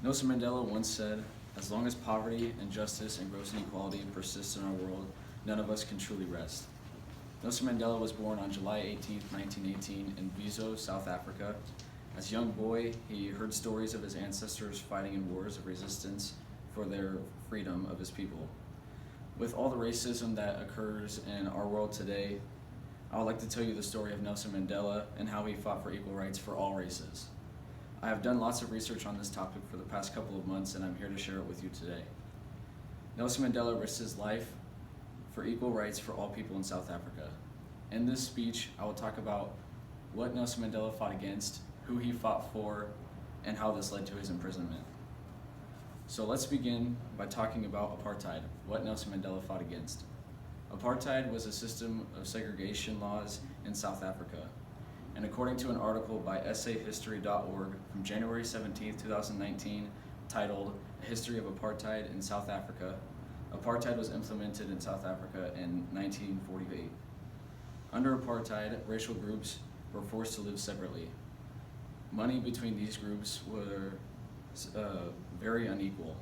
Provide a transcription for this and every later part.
Nelson Mandela once said, "As long as poverty, injustice, and gross inequality persist in our world, none of us can truly rest." Nelson Mandela was born on July 18, 1918 in Vizo, South Africa. As a young boy, he heard stories of his ancestors fighting in wars of resistance for their freedom of his people. With all the racism that occurs in our world today, I would like to tell you the story of Nelson Mandela and how he fought for equal rights for all races. I have done lots of research on this topic for the past couple of months, and I'm here to share it with you today. Nelson Mandela risked his life for equal rights for all people in South Africa. In this speech, I will talk about what Nelson Mandela fought against, who he fought for, and how this led to his imprisonment. So let's begin by talking about apartheid, what Nelson Mandela fought against. Apartheid was a system of segregation laws in South Africa. And according to an article by essayhistory.org from January 17, 2019, titled "A History of Apartheid in South Africa," apartheid was implemented in South Africa in 1948. Under apartheid, racial groups were forced to live separately. Money between these groups were very unequal.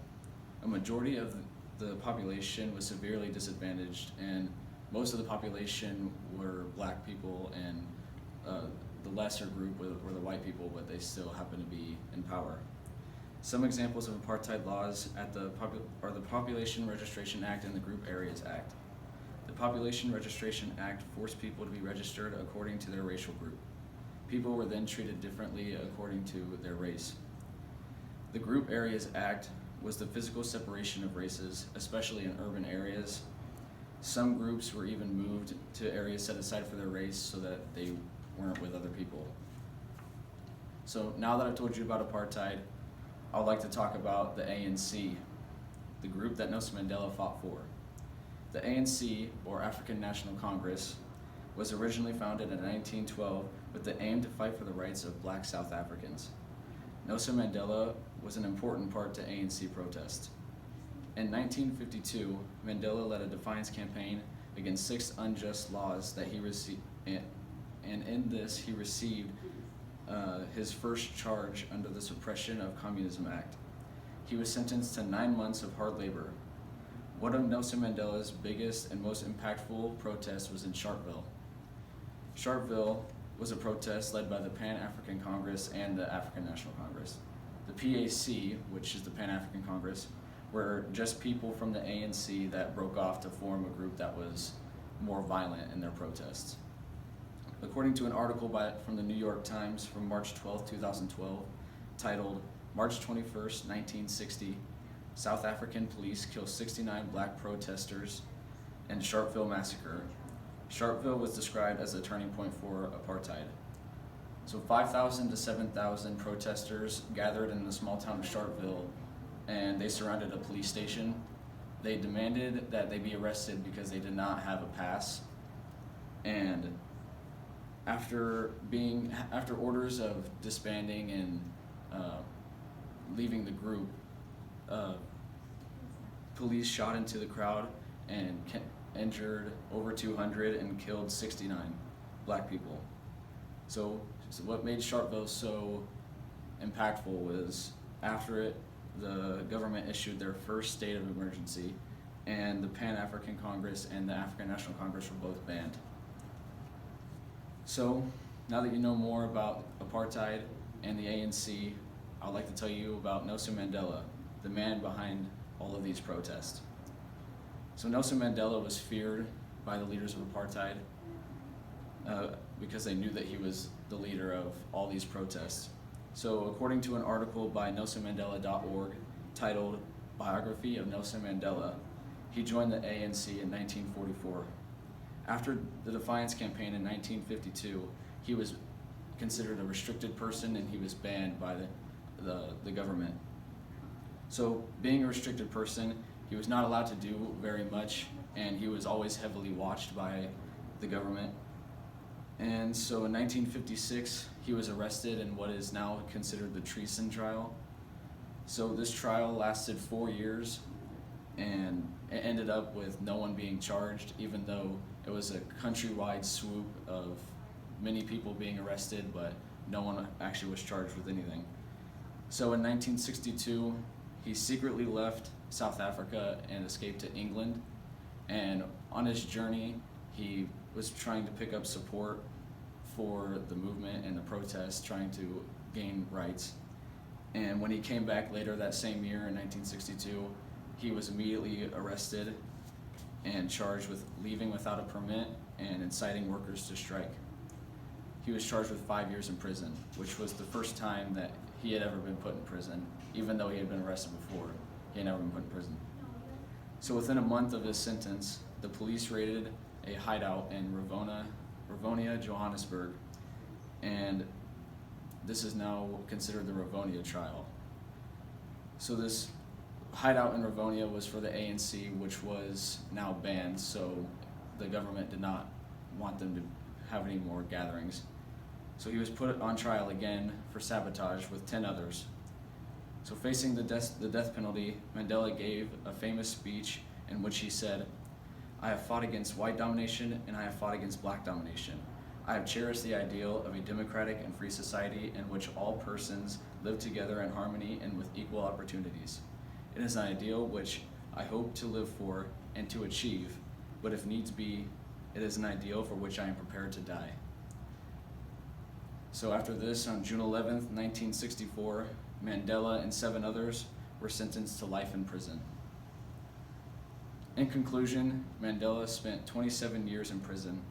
A majority of the population was severely disadvantaged, and most of the population were black people, and the lesser group were the white people, but they still happen to be in power. Some examples of apartheid laws are the Population Registration Act and the Group Areas Act. The Population Registration Act forced people to be registered according to their racial group. People were then treated differently according to their race. The Group Areas Act was the physical separation of races, especially in urban areas. Some groups were even moved to areas set aside for their race so that they weren't with other people. So now that I've told you about apartheid, I would like to talk about the ANC, the group that Nelson Mandela fought for. The ANC, or African National Congress, was originally founded in 1912 with the aim to fight for the rights of black South Africans. Nelson Mandela was an important part to ANC protests. In 1952, Mandela led a defiance campaign against 6 unjust laws that he received, and in this he received his first charge under the Suppression of Communism Act. He was sentenced to 9 months of hard labor. One of Nelson Mandela's biggest and most impactful protests was in Sharpeville. Sharpeville was a protest led by the Pan-African Congress and the African National Congress. The PAC, which is the Pan-African Congress, were just people from the ANC that broke off to form a group that was more violent in their protests. According to an article from the New York Times from March 12, 2012, titled "March 21st, 1960, South African Police Kill 69 Black Protesters in Sharpeville Massacre," Sharpeville was described as a turning point for apartheid. So 5,000 to 7,000 protesters gathered in the small town of Sharpeville, and they surrounded a police station. They demanded that they be arrested because they did not have a pass. And after orders of disbanding and leaving the group, police shot into the crowd and injured over 200 and killed 69 black people. So what made Sharpeville so impactful was after it, the government issued their first state of emergency, and the Pan-African Congress and the African National Congress were both banned. So now that you know more about apartheid and the ANC, I'd like to tell you about Nelson Mandela, the man behind all of these protests. So Nelson Mandela was feared by the leaders of apartheid because they knew that he was the leader of all these protests. So according to an article by nelsonmandela.org titled "Biography of Nelson Mandela," he joined the ANC in 1944. After the Defiance Campaign in 1952, he was considered a restricted person and he was banned by the government. So being a restricted person, he was not allowed to do very much, and he was always heavily watched by the government. And so in 1956, he was arrested in what is now considered the treason trial. So this trial lasted 4 years, and it ended up with no one being charged, even though it was a countrywide swoop of many people being arrested, but no one actually was charged with anything. So in 1962, he secretly left South Africa and escaped to England. And on his journey, he was trying to pick up support for the movement and the protests, trying to gain rights. And when he came back later that same year in 1962, he was immediately arrested and charged with leaving without a permit and inciting workers to strike. He was charged with 5 years in prison, which was the first time that he had ever been put in prison, even though he had been arrested before. He had never been put in prison. So within a month of his sentence, the police raided a hideout in Rivonia, Johannesburg, and this is now considered the Rivonia trial. So this hideout in Rivonia was for the ANC, which was now banned, so the government did not want them to have any more gatherings. So he was put on trial again for sabotage with 10 others. So facing the death penalty, Mandela gave a famous speech in which he said, "I have fought against white domination and I have fought against black domination. I have cherished the ideal of a democratic and free society in which all persons live together in harmony and with equal opportunities. It is an ideal which I hope to live for and to achieve, but if needs be, it is an ideal for which I am prepared to die." So after this, on June 11th, 1964, Mandela and 7 others were sentenced to life in prison. In conclusion, Mandela spent 27 years in prison.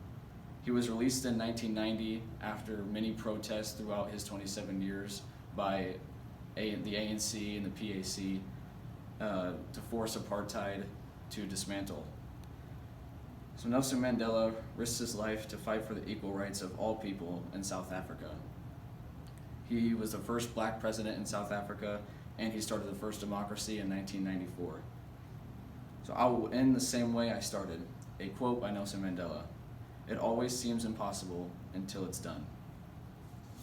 He was released in 1990 after many protests throughout his 27 years by the ANC and the PAC to force apartheid to dismantle. So Nelson Mandela risked his life to fight for the equal rights of all people in South Africa. He was the first black president in South Africa, and he started the first democracy in 1994. So I will end the same way I started, a quote by Nelson Mandela: "It always seems impossible until it's done."